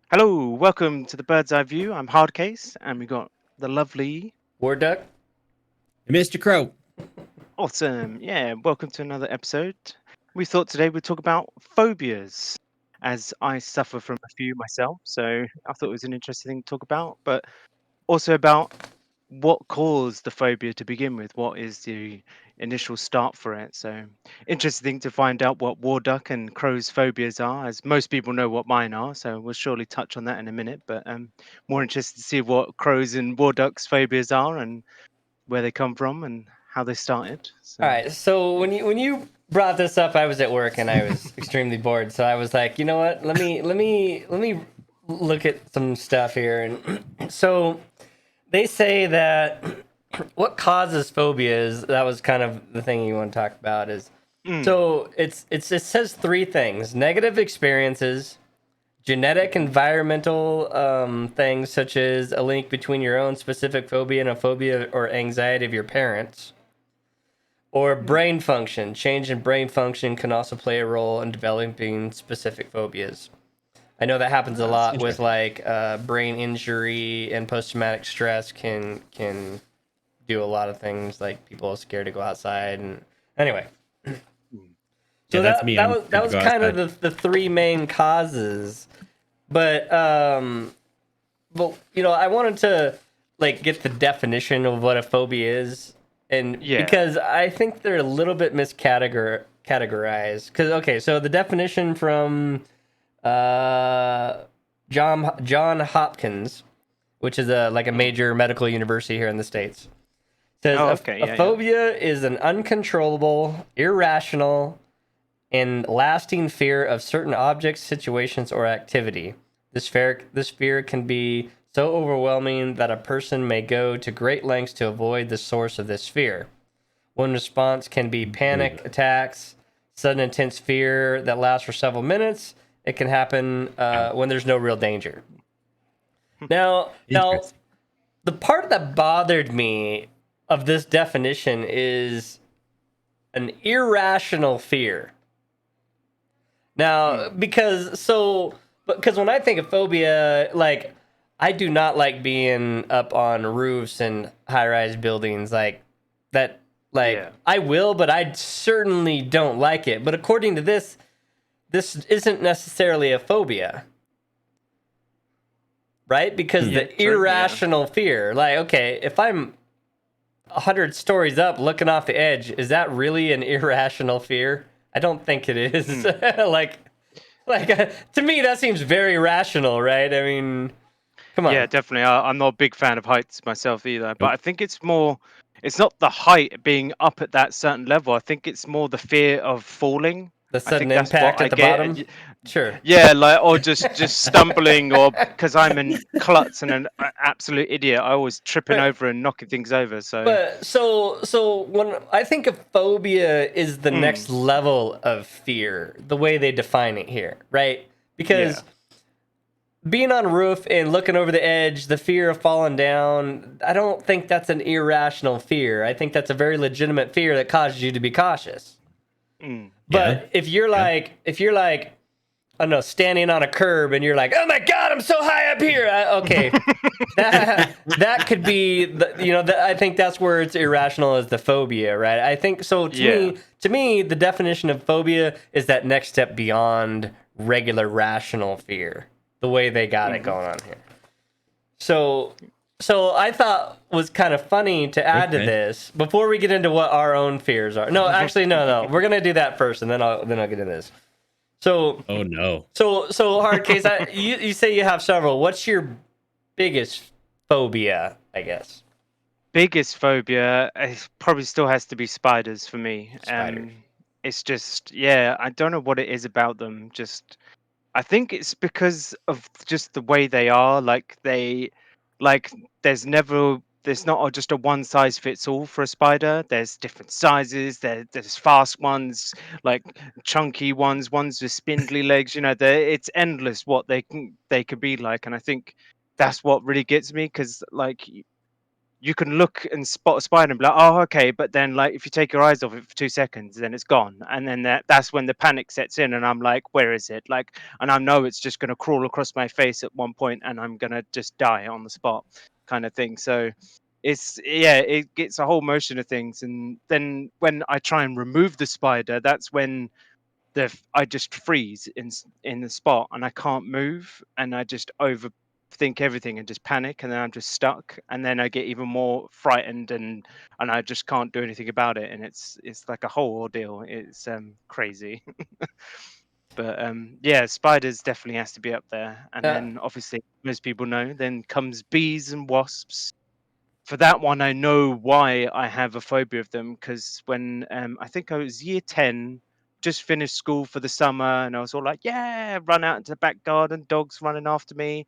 Hello, welcome to the Bird's Eye View. I'm Hardcase, and we got the lovely, War Duck? Mr. Krow. awesome, welcome to another episode. We thought today we'd talk about phobias, as I suffer from a few myself, so I thought it was an interesting thing to talk about, but also about what caused the phobia to begin with. What is the initial start for it? So interesting to find out what War Duck and Crow's phobias are, as most people know what mine are. So we'll surely touch on that in a minute. But more interested to see what Crow's and War Duck's phobias are and where they come from and how they started. So All right. So when you brought this up, I was at work and I was extremely bored. So I was like, you know what? Let me look at some stuff here. And so they say that what causes phobias. That was kind of the thing you want to talk about. Is so it says three things: negative experiences, genetic, environmental things such as a link between your own specific phobia and a phobia or anxiety of your parents. Or brain function. Change in brain function can also play a role in developing specific phobias. I know that happens a lot with like brain injury and post-traumatic stress can do a lot of things. Like people are scared to go outside, and anyway. So That's me. that was kind of the three main causes, but I wanted to like get the definition of what a phobia is. And because I think they're a little bit miscategorized. Because so the definition from John Hopkins, which is a major medical university here in the States, says a phobia is an uncontrollable, irrational, and lasting fear of certain objects, situations, or activity. This fear can be so overwhelming that a person may go to great lengths to avoid the source of this fear. One response can be panic attacks, sudden intense fear that lasts for several minutes. It can happen when there's no real danger. Now, the part that bothered me of this definition is an irrational fear. Now, because when I think of phobia, like, I do not like being up on roofs and high-rise buildings like that. I will, but I certainly don't like it. But according to this isn't necessarily a phobia, right? Because the irrational fear, like, okay, if I'm 100 stories up looking off the edge, is that really an irrational fear? I don't think it is. To me, that seems very rational, right? I mean, come on. Yeah, definitely. I'm not a big fan of heights myself either, but I think it's not the height being up at that certain level. I think it's more the fear of falling. The sudden impact at the bottom? Sure. Yeah, or just stumbling, or because I'm a klutz and an absolute idiot, I always tripping over and knocking things over. So when I think of phobia is the next level of fear, the way they define it here, right? Because being on a roof and looking over the edge, the fear of falling down, I don't think that's an irrational fear. I think that's a very legitimate fear that causes you to be cautious. But if you're like, I don't know, standing on a curb and you're like, oh my God, I'm so high up here. Okay. that could be, I think that's where it's irrational as the phobia, right? I think so. To me, the definition of phobia is that next step beyond regular rational fear, the way they got it going on here. So I thought was kind of funny to add to this before we get into what our own fears are. No, actually, no. We're gonna do that first, and then I'll get into this. So. Oh no. So Hardcase, you say you have several. What's your biggest phobia? I guess. Biggest phobia probably still has to be spiders for me. Spiders. It's just I don't know what it is about them. I think it's because of just the way they are. There's not just a one size fits all for a spider. There's different sizes. There's fast ones, like chunky ones with spindly legs. It's endless what they could be like. And I think that's what really gets me, because you can look and spot a spider and be like, oh, okay, but then like if you take your eyes off it for 2 seconds, then it's gone, and then that's when the panic sets in, and I'm like, where is it? Like, and I know it's just going to crawl across my face at one point, and I'm gonna just die on the spot, kind of thing. So it gets a whole motion of things, and then when I try and remove the spider, that's when I just freeze in the spot, and I can't move, and I just overthink everything and just panic, and then I'm just stuck, and then I get even more frightened, and I just can't do anything about it, and it's like a whole ordeal. It's crazy. But yeah, spiders definitely has to be up there, and Uh, then obviously most people know then comes bees and wasps. For that one, I know why I have a phobia of them, because when I think I was year 10, just finished school for the summer, and I was all like, yeah, run out into the back garden, dogs running after me.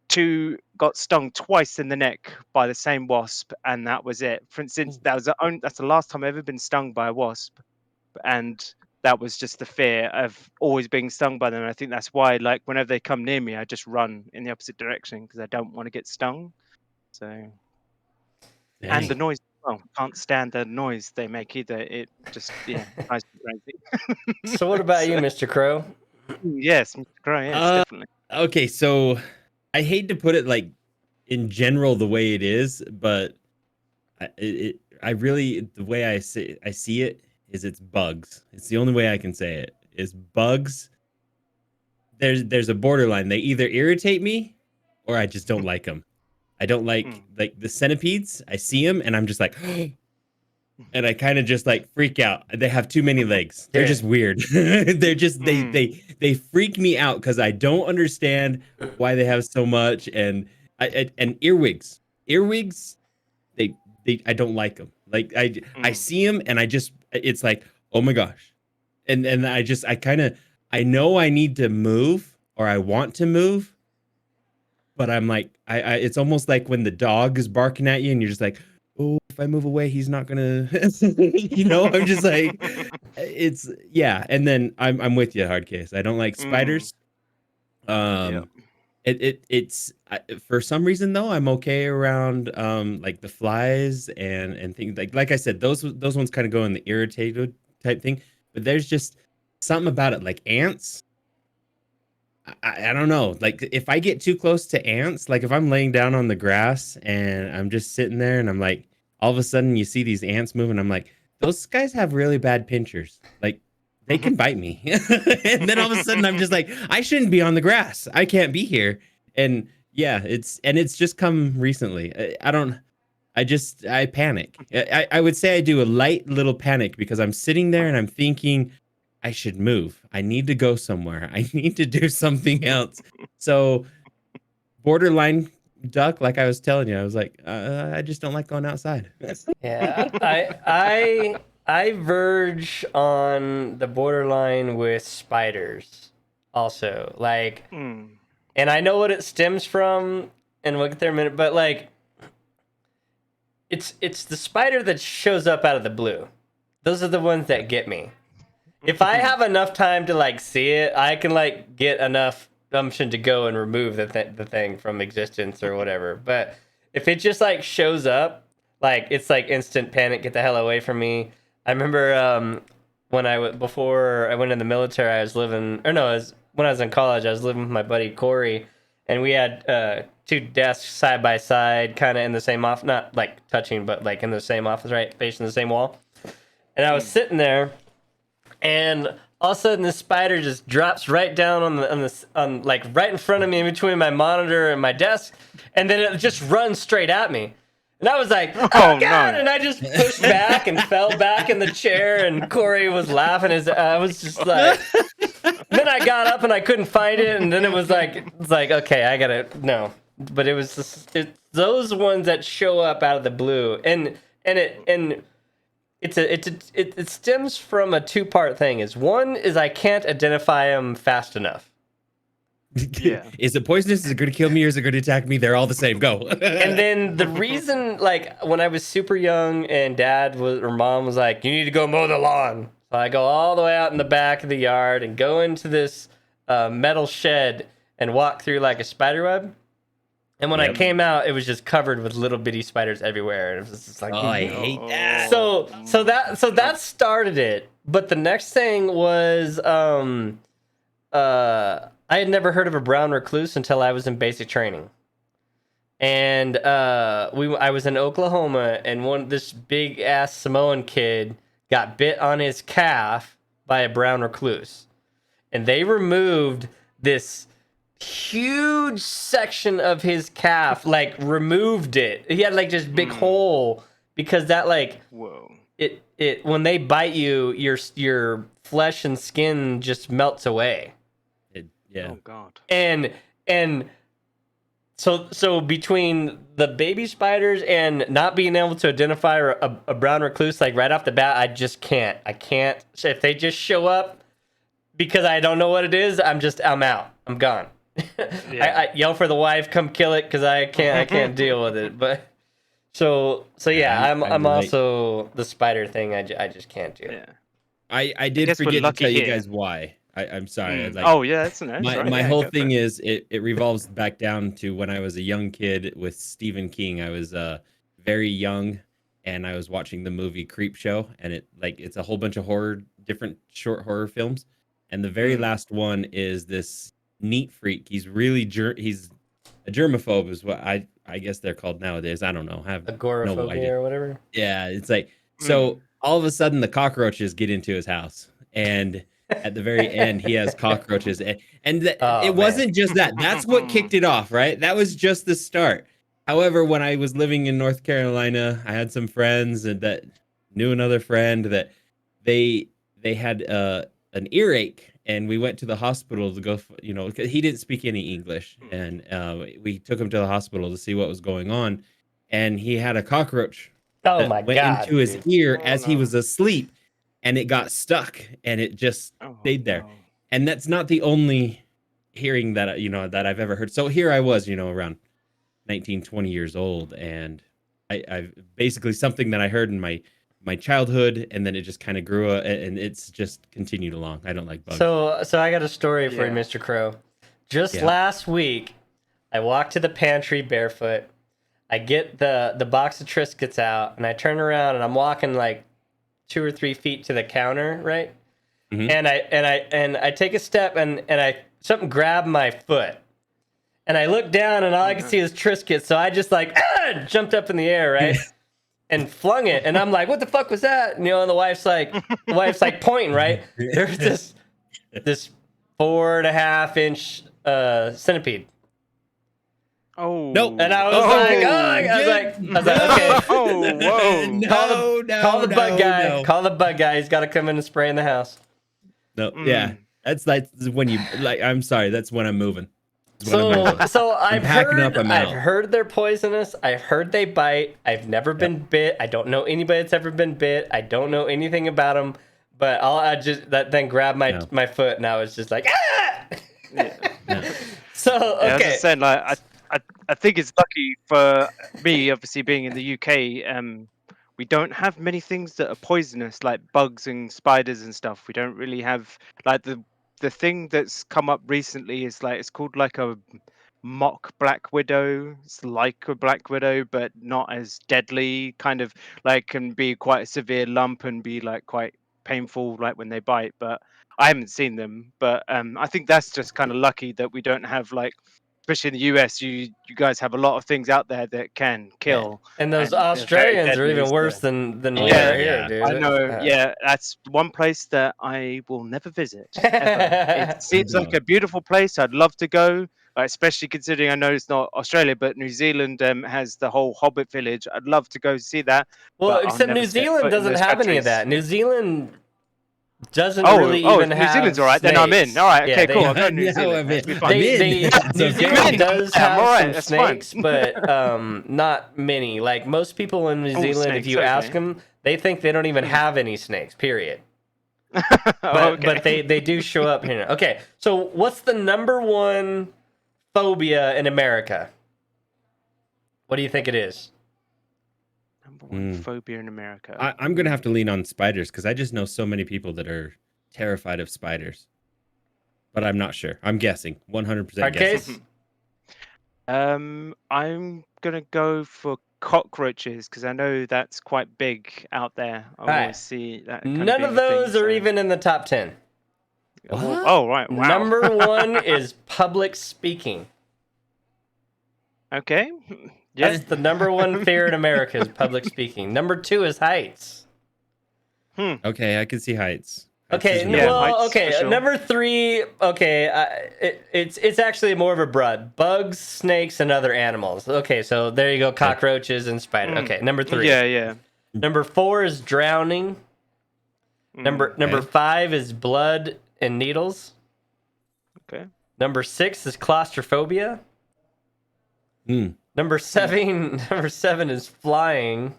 Two got stung twice in the neck by the same wasp, and that was it. For instance, that's the last time I've ever been stung by a wasp, and that was just the fear of always being stung by them. And I think that's why, like, whenever they come near me, I just run in the opposite direction because I don't want to get stung. So. And the Dang. noise as well. Can't stand the noise they make either. It just, drives me crazy. so what about So, you, Mr. Crow? yes, Mr. Krow, yes, Uh, definitely. okay, so I hate to put it like in general the way it is, but I really the way I see it is it's bugs. It's the only way I can say it is bugs. There's a borderline. They either irritate me or I just don't like them. I don't Mm, like the centipedes. I see them and I'm just like, and I kind of just like freak out. They have too many legs. They're just Dude, weird. They're just mm, they freak me out because I don't understand why they have so much. And and earwigs, earwigs, they I don't like them. Like I mm. see them and I just it's like, oh my gosh, and I kind of I know I need to move or I want to move, but I'm like, it's almost like when the dog is barking at you and you're just like, oh, if I move away, he's not gonna, I'm just like, it's yeah. And then I'm with you, Hardcase. I don't like Mm, spiders. yeah. Um, for some reason though, I'm okay around like the flies and things like I said, those ones kind of go in the irritated type thing. But there's just something about it, like ants. I don't know. Like if I get too close to ants, like if I'm laying down on the grass and I'm just sitting there and I'm like, all of a sudden you see these ants moving, I'm like, those guys have really bad pinchers. Like they can bite me. And then all of a sudden I'm just like, I shouldn't be on the grass. I can't be here. And yeah, it's just come recently. I don't I panic. I would say I do a light little panic because I'm sitting there and I'm thinking I should move. I need to go somewhere. I need to do something else. So borderline duck, like I was telling you, I was like, I just don't like going outside. Yeah, I verge on the borderline with spiders also. Like, Mm, and I know what it stems from, and we'll get there in a minute, but like it's the spider that shows up out of the blue. Those are the ones that get me. If I have enough time to like see it, I can like get enough gumption to go and remove the thing from existence or whatever. But if it just like shows up, like it's like instant panic, get the hell away from me. I remember when before I went in the military, I was living, or no, when I was in college, I was living with my buddy Corey, and we had two desks side by side, kind of in the same office, not like touching, but like in the same office, right, facing the same wall. And I was mm. sitting there, and all of a sudden, this spider just drops right down on like right in front of me, in between my monitor and my desk, and then it just runs straight at me. And I was like, "Oh Oh God!" no. And I just pushed back and fell back in the chair. And Corey was laughing. I was just like, then I got up and I couldn't find it. And then it's like, okay, I gotta no. But it was those ones that show up out of the blue, and it stems from a two-part thing. One is I can't identify them fast enough. Yeah. Is it poisonous? Is it going to kill me or is it going to attack me? They're all the same. Go. And then the reason, like when I was super young and mom was like, you need to go mow the lawn. So I go all the way out in the back of the yard and go into this metal shed and walk through like a spider web. And when I came out, it was just covered with little bitty spiders everywhere. And it was just like, oh, I hate that. So that started it. But the next thing was, I had never heard of a brown recluse until I was in basic training. And I was in Oklahoma, and this big ass Samoan kid got bit on his calf by a brown recluse, and they removed this huge section of his calf, like removed it. He had like this big hole because that like it when they bite you, your flesh and skin just melts away. Oh God. And So between the baby spiders and not being able to identify a brown recluse, like right off the bat, I just can't. I can't. If they just show up because I don't know what it is, I'm out. I'm gone. I yell for the wife, come kill it, because I can't deal with it. But so yeah, I'm also the spider thing. I just can't do. Yeah. I did forget to tell you guys why. I'm sorry. Oh yeah, that's nice. My whole thing is it revolves back down to when I was a young kid with Stephen King. I was very young, and I was watching the movie Creepshow, and it's a whole bunch of different short horror films, and the very last one is this neat freak. He's really he's a germaphobe, is what I guess they're called nowadays. I don't know. I have Agoraphobia or whatever. Yeah, it's like so. All of a sudden, the cockroaches get into his house, and at the very end, he has cockroaches, and it wasn't just that. That's what kicked it off, right? That was just the start. However, when I was living in North Carolina, I had some friends that knew another friend that they had an earache, and we went to the hospital to go. Because he didn't speak any English, and we took him to the hospital to see what was going on, and he had a cockroach. Went into his ear as he was asleep, and it got stuck, and it just stayed there. No. And that's not the only hearing that that I've ever heard. So here I was, around 19, 20 years old, and I basically something that I heard in my childhood, and then it just kind of grew up, and it's just continued along. I don't like bugs. So I got a story for you, Mr. Krow. Just last week, I walked to the pantry barefoot. I get the box of Triscuits out, and I turn around, and I'm walking like 2 or 3 feet to the counter, right? Mm-hmm. And I take a step, and something grabbed my foot, and I look down, and all I can see is Triscuits. So I just like jumped up in the air, right, and flung it, and I'm like, "What the fuck was that?" And the wife's like pointing, right? There's this 4.5-inch centipede. Oh nope! And I was like, okay. Oh whoa! Call the bug guy. No. Call the bug guy. He's got to come in and spray in the house. No, yeah, that's like when you like. I'm sorry, that's when I'm moving. So I've heard they're poisonous. I've heard they bite. I've never been bit. I don't know anybody that's ever been bit. I don't know anything about them. But then grabbed my foot, and I was just like, ah! Yeah. So okay. As I said, like I think it's lucky for me, obviously being in the UK. We don't have many things that are poisonous, like bugs and spiders and stuff. We don't really have like the thing that's come up recently is like it's called like a mock black widow. It's like a black widow, but not as deadly. Kind of like can be quite a severe lump and be like quite painful, like when they bite. But I haven't seen them. But I think that's just kind of lucky that we don't have like. Especially in the US, you guys have a lot of things out there that can kill. And those Australians are even worse than we are here, dude. I know. Yeah, that's one place that I will never visit. Ever. It seems like a beautiful place. I'd love to go, especially considering I know it's not Australia, but New Zealand has the whole Hobbit village. I'd love to go see that. Well, except New Zealand doesn't have any of that. New Zealand doesn't really even have. New Zealand's all right. Snakes. Then I'm in. All right. Okay. Cool. I'll go to New Zealand. New Zealand does have some snakes, but not many. Like most people in New Zealand, if you ask them, they think they don't even have any snakes. Period. But they do show up here. Okay. So what's the #1 phobia in America? What do you think it is? #1 phobia in America. I'm gonna have to lean on spiders because I just know so many people that are terrified of spiders, but I'm not sure. I'm guessing 100% guessing. I'm gonna go for cockroaches because I know that's quite big out there. I All right. always see that kind of None being of a thing. those are even in the top 10. Well, oh right, wow. Number 1 is public speaking. Okay. Yeah. That's the number 1 fear in America is public speaking. Number 2 is heights. Okay, I can see heights. Heights Okay, is Yeah, real. well, heights, okay. for sure. Number 3, okay, it's actually more of a broad. Bugs, snakes, and other animals. Okay, so there you go, cockroaches and spiders. Okay, number 3. Yeah. Number 4 is drowning. Number 5 is blood and needles. Okay. Number 6 is claustrophobia. Number 7 is flying.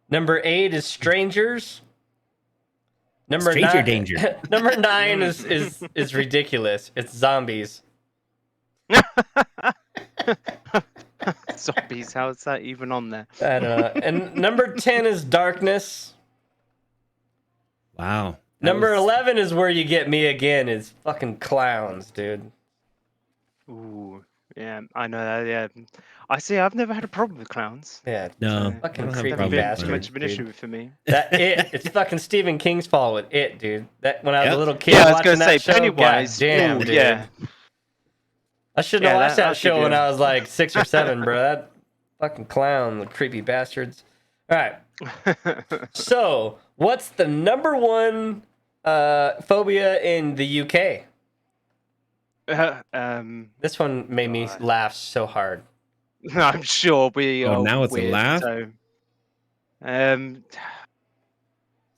Number 8 is strangers. Stranger danger. Number 9 is ridiculous. It's zombies. Zombies, how is that even on there? I don't know. And number 10 is darkness. Wow. Number 11 is where you get me again. Is fucking clowns, dude. Ooh, yeah, I know that. Yeah, I see. I've never had a problem with clowns. Yeah, No, fucking I don't have a creepy problem with Been too bastard. much of an dude. issue for me. It's fucking Stephen King's fault with it, dude. That when I was a Yep. little kid Yeah, I was watching gonna that say show, Pennywise. goddamn, Ooh, dude. yeah. I shouldn't have Yeah, watched that I'll show give when you- I was like 6 or 7, bro. That fucking clown, the creepy bastards. All right. So, what's the number 1 phobia in the UK? This one made me laugh so hard. I'm sure we. Oh, are now it's a weird, laugh? So,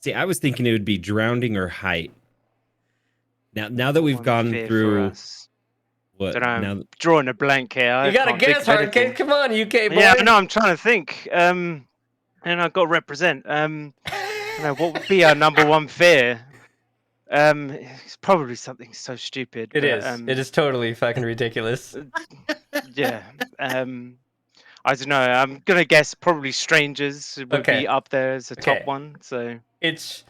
See, I was thinking it would be drowning or height. Now that we've one gone fear for through us. what Don't know, now I'm drawing a blank here. I You gotta can't think guess, of anything. Harcase. Come on, UK boy. Yeah, no, I'm trying to think. And I've got to represent. I don't know, what would be our number 1 fear? It's probably something so stupid. It but, is. It is totally fucking ridiculous. Yeah. I don't know. I'm gonna guess probably strangers would Okay. be up there as a Okay. top one. So It's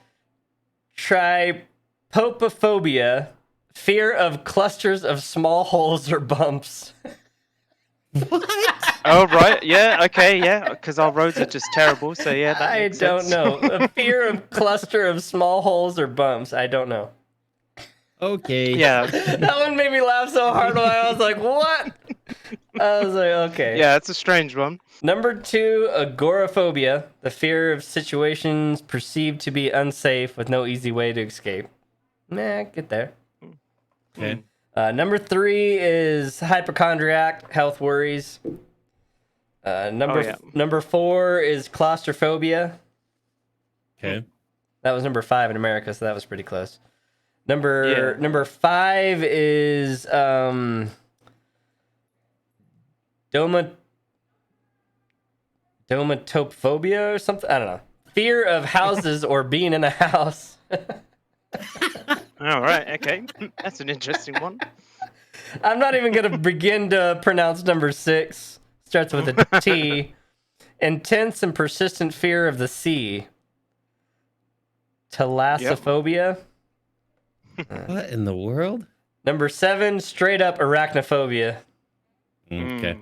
trypophobia, fear of clusters of small holes or bumps. oh right, yeah, okay, yeah, because our roads are just terrible. So yeah, that I makes don't sense. know. A fear of cluster of small holes or bumps. I don't know. Okay. Yeah, That one made me laugh so hard when I was like, what? I was like, okay. yeah, it's a strange one. Number 2, agoraphobia, the fear of situations perceived to be unsafe with no easy way to escape. Nah, get there. Okay. Number 3 is hypochondriac, health worries. Number 4 is claustrophobia. Okay. That was number 5 in America, so that was pretty close. Number 5 is domatophobia or something. I don't know. Fear of houses or being in a house. All right, okay, that's an interesting one. I'm not even gonna begin to pronounce number 6. Starts with a T. Intense and persistent fear of the sea. Thalassophobia. What in the world? Number 7, straight up arachnophobia. Okay.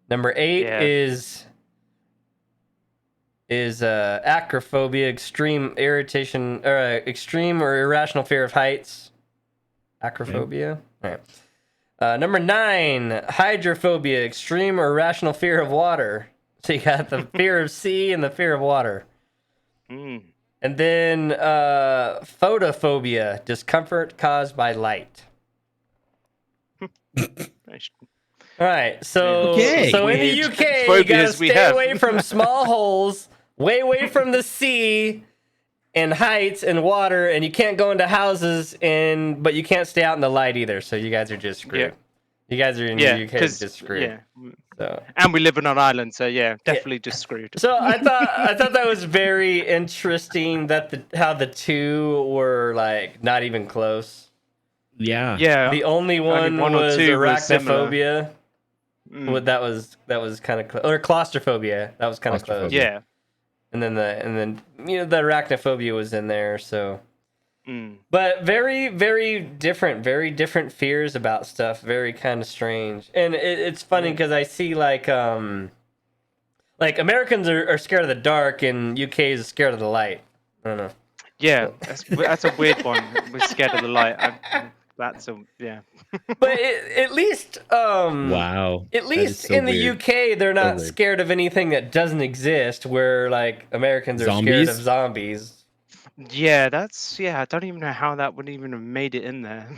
Number 8 Yeah. is acrophobia, extreme irritation or extreme or irrational fear of heights. Acrophobia. All right. Number 9, hydrophobia, extreme or irrational fear of water. So you got the fear of sea and the fear of water. Mm. And then photophobia, discomfort caused by light. All right, so Okay. so in the Weird UK, you phobias gotta we stay have. away from small holes, way away from the sea, and heights and water, and you can't go into houses, but you can't stay out in the light either. So you guys are just screwed. Yeah. You guys are in Yeah, the UK 'cause- just screwed. yeah, So. and we live on an island, so yeah, definitely just screwed. So I thought that was very interesting that how the two were like not even close. Yeah. Yeah, The only one one or was two were similar. arachnophobia. Well, that was kind of close. Or claustrophobia. That was kind of close. Claustrophobia. yeah. And then the arachnophobia was in there. So But very, very different fears about stuff. Very kind of strange. And it's funny because I see like Americans are scared of the dark and UK is scared of the light. I don't know. Yeah, that's a weird one. We're scared of the light. But at least Wow. At least so in the weird. UK they're not scared of anything that doesn't exist, where like Americans are scared of zombies. Yeah, I don't even know how that would even have made it in there.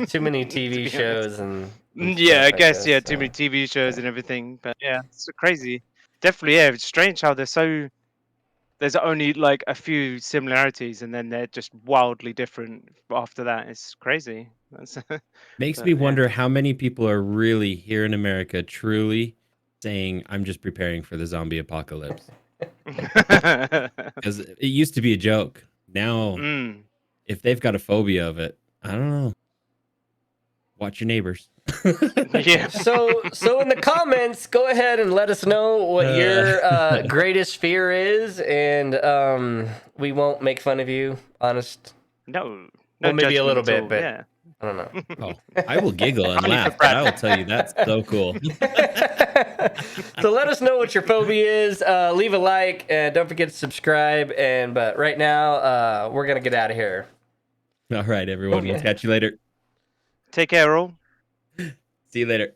Too many TV shows and yeah, I guess this, too many TV shows and everything. But yeah, it's so crazy. Definitely, yeah, it's strange how there's only like a few similarities and then they're just wildly different after that. It's crazy. Makes me wonder how many people are really here in America truly saying, I'm just preparing for the zombie apocalypse. Because it used to be a joke. Now, if they've got a phobia of it, I don't know. Watch your neighbors. Yeah. So in the comments, go ahead and let us know what your greatest fear is, and we won't make fun of you. Honest. No. Well, maybe a little bit, all, but yeah. I don't know. Oh, I will giggle and laugh, but I will tell you that's so cool. So let us know what your phobia is. Leave a like and don't forget to subscribe. But right now, we're gonna get out of here. All right, everyone. We'll catch you later. Take care, all. See you later.